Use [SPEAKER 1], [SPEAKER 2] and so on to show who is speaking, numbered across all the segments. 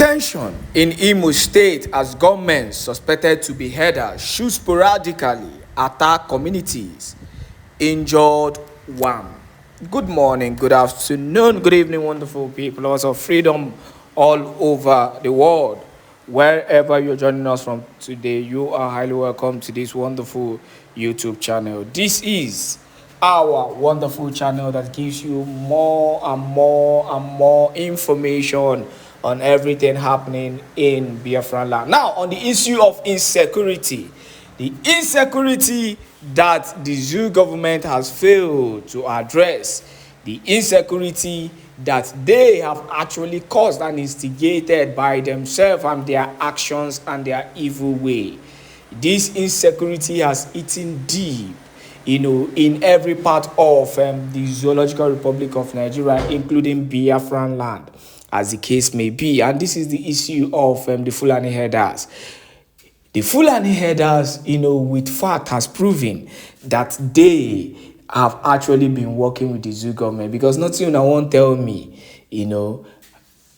[SPEAKER 1] Tension in Imo State as government suspected to be herders shoot sporadically attack communities, injured one. Good morning, good afternoon, good evening, wonderful people, lovers of freedom all over the world. Wherever you're joining us from today, you are highly welcome to this wonderful YouTube channel. This is our wonderful channel that gives you more and more information on everything happening in Biafra land. Now, on the issue of insecurity, the insecurity that the Zoo government has failed to address, the insecurity that they have actually caused and instigated by themselves and their actions and their evil way. This insecurity has eaten deep, in every part of the Zoological Republic of Nigeria, including Biafran land, as the case may be. And this is the issue of the Fulani herders. The Fulani herders, with fact, has proven that they have actually been working with the Zoo government, because nothing I won't tell me,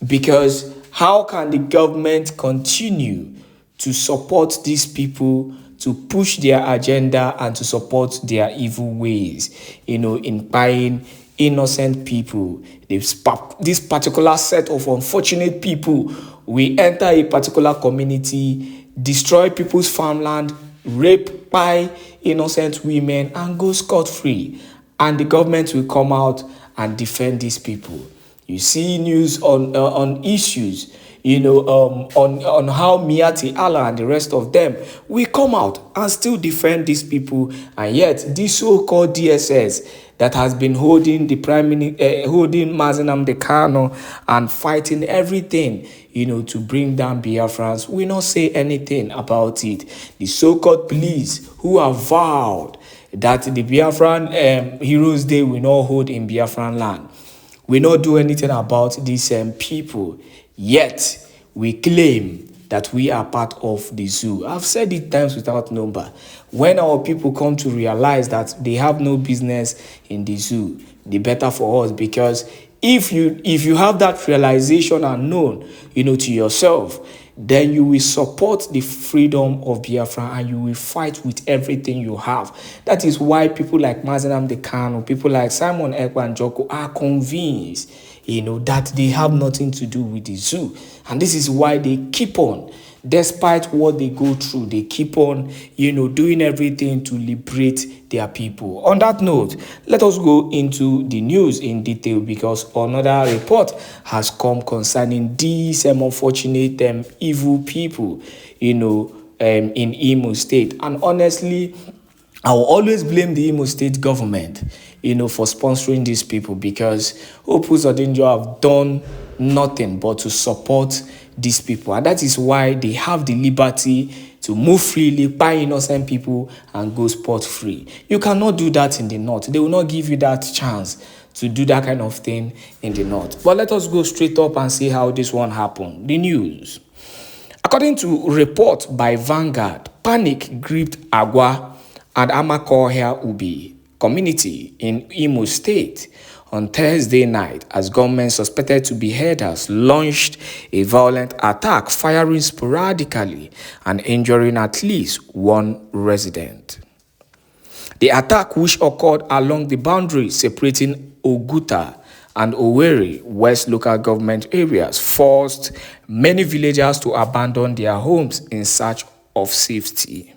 [SPEAKER 1] because how can the government continue to support these people, to push their agenda and to support their evil ways, in buying innocent people? This particular set of unfortunate people will enter a particular community, destroy people's farmland, rape by innocent women, and go scot-free. And the government will come out and defend these people. You see news on issues, on how Miati Allah and the rest of them will come out and still defend these people. And yet, this so-called DSS that has been holding the holding Mazi Nnamdi Kanu and fighting everything, to bring down Biafrans, will not say anything about it. The so-called police who have vowed that the Biafran Heroes Day will not hold in Biafran land, will not do anything about these people. Yet, we claim that we are part of the zoo. I've said it times without number. When our people come to realize that they have no business in the zoo, the better for us. Because if you have that realization and known, to yourself, then you will support the freedom of Biafra and you will fight with everything you have. That is why people like Mazi Nnamdi Kanu, people like Simon Ekpa and Joko are convinced, that they have nothing to do with the zoo. And this is why they keep on, despite what they go through, they keep on, doing everything to liberate their people. On that note, let us go into the news in detail, because another report has come concerning these unfortunate evil people, in Imo State. And honestly, I will always blame the Imo State government, for sponsoring these people, because Opus Odinjo have done nothing but to support these people. And that is why they have the liberty to move freely, buy innocent people, and go spot free. You cannot do that in the north. They will not give you that chance to do that kind of thing in the north. But let us go straight up and see how this one happened. The news. According to report by Vanguard, panic gripped Agwa and Amakohia Ubi community in Imo State on Thursday night as government suspected to be herders launched a violent attack, firing sporadically and injuring at least one resident. The attack, which occurred along the boundary separating Oguta and Owerri West local government areas, forced many villagers to abandon their homes in search of safety.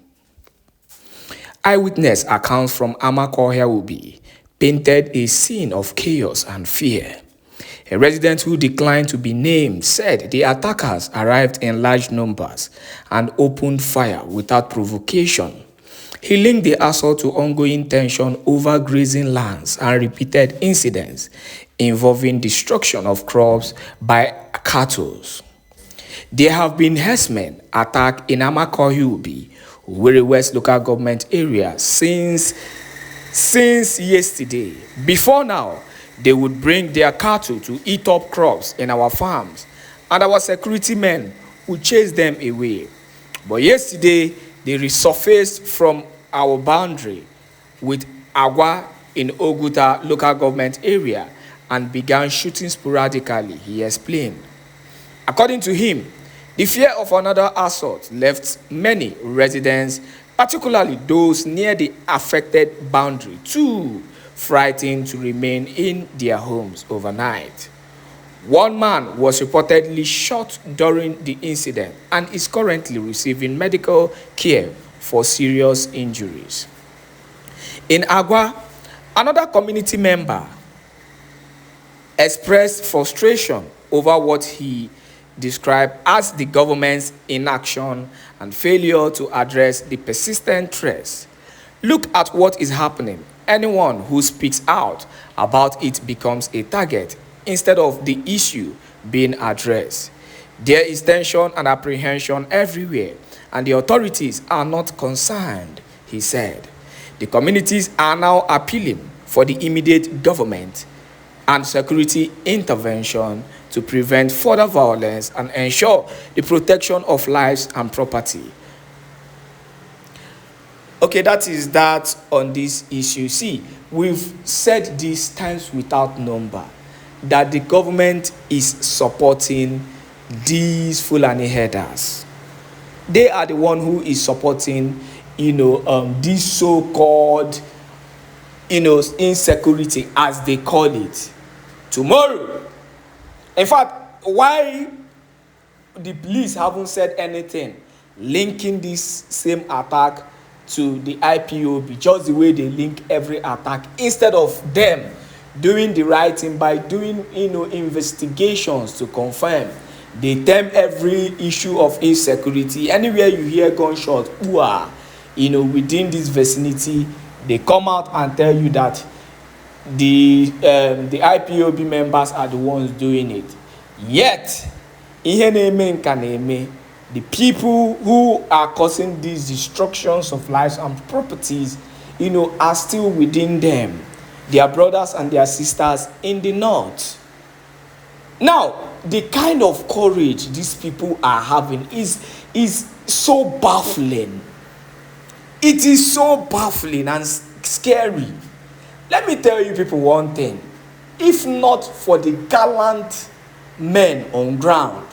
[SPEAKER 1] Eyewitness accounts from Amakohia Ubi painted a scene of chaos and fear. A resident who declined to be named said the attackers arrived in large numbers and opened fire without provocation. He linked the assault to ongoing tension over grazing lands and repeated incidents involving destruction of crops by cattle. There have been herdsmen attacked in Amakohia Ubi, Owerri West local government area since yesterday. Before now, they would bring their cattle to eat up crops in our farms, and our security men would chase them away. But yesterday, they resurfaced from our boundary with Agwa in local government area and began shooting sporadically, he explained. According to him, the fear of another assault left many residents, particularly those near the affected boundary, too frightened to remain in their homes overnight. One man was reportedly shot during the incident and is currently receiving medical care for serious injuries. In Agua, another community member expressed frustration over what he described as the government's inaction and failure to address the persistent threats. Look at what is happening. Anyone who speaks out about it becomes a target instead of the issue being addressed. There is tension and apprehension everywhere, and the authorities are not concerned, he said. The communities are now appealing for the immediate government and security intervention to prevent further violence and ensure the protection of lives and property. Okay, that is that on this issue. See, we've said this times without number that the government is supporting these Fulani herders. They are the one who is supporting, this so-called, insecurity, as they call it. Tomorrow, in fact, why the police haven't said anything linking this same attack to the IPOB, just the way they link every attack, instead of them doing the right thing by doing investigations to confirm. They term every issue of insecurity. Anywhere you hear gunshot, within this vicinity, they come out and tell you that the IPOB members are the ones doing it. Yet, the people who are causing these destructions of lives and properties, are still within them, their brothers and their sisters in the north. Now, the kind of courage these people are having is so baffling. It is so baffling and scary. Let me tell you people one thing. If not for the gallant men on ground,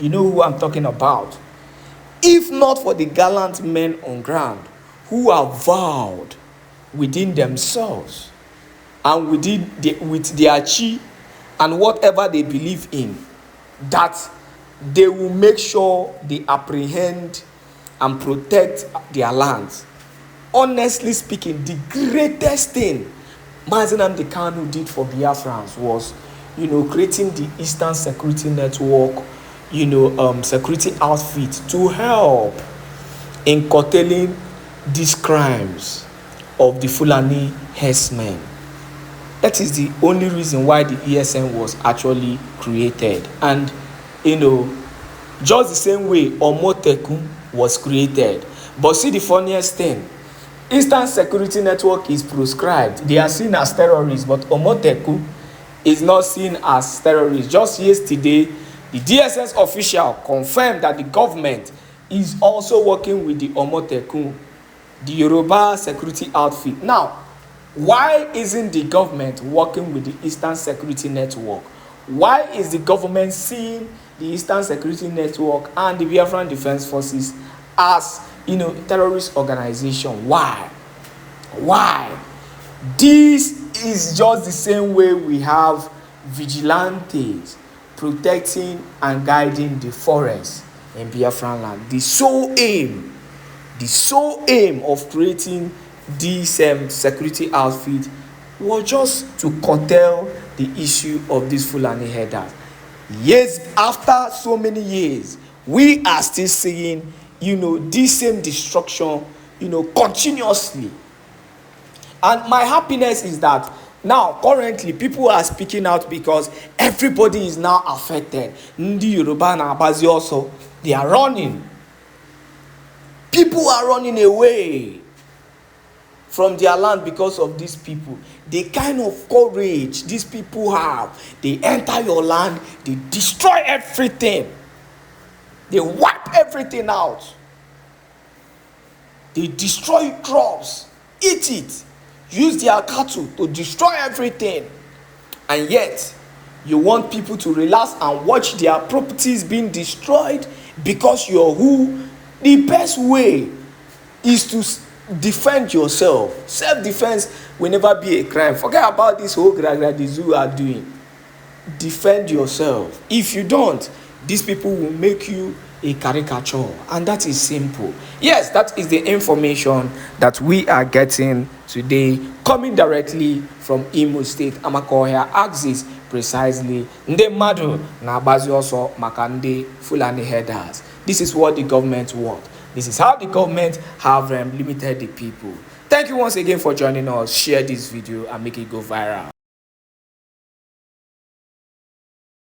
[SPEAKER 1] you know who I'm talking about. If not for the gallant men on ground who are vowed within themselves and with their chi and whatever they believe in, that they will make sure they apprehend and protect their lands. Honestly speaking, the greatest thing Mazi Nnamdi Kanu did for Biafrans was, creating the Eastern Security Network, security outfit to help in curtailing these crimes of the Fulani herdsmen. That is the only reason why the ESN was actually created. And, just the same way Omoteku was created. But see the funniest thing, Eastern Security Network is proscribed. They are seen as terrorists, but Omoteku is not seen as terrorists. Just yesterday, the DSS official confirmed that the government is also working with the Omoteku, the Yoruba security outfit. Now, why isn't the government working with the Eastern Security Network? Why is the government seeing the Eastern Security Network and the Biafran Defense Forces as, terrorist organization? Why? This is just the same way we have vigilantes protecting and guiding the forest in Biafran land. The sole aim of creating this security outfit was just to curtail the issue of these Fulani herders. Years after so many years, we are still seeing, this same destruction, continuously. And my happiness is that now, currently, people are speaking out because everybody is now affected. Ndi Yoruba and Abazi also, they are running. People are running away from their land because of these people. The kind of courage these people have, they enter your land, they destroy everything. They wipe everything out. They destroy crops, eat it, use their cattle to destroy everything. And yet, You want people to relax and watch their properties being destroyed because you're who? The best way is to defend yourself. Self-defense will never be a crime. Forget about this whole the you are doing. Defend yourself. If you don't, these people will make you a caricature, and that is simple. Yes, that is the information that we are getting today, coming directly from Imo State. Amakohia asks this precisely. Nde madu na bazi also makande Fulani headers. This is what the government wants. This is how the government have limited the people. Thank you once again for joining us. Share this video and make it go viral.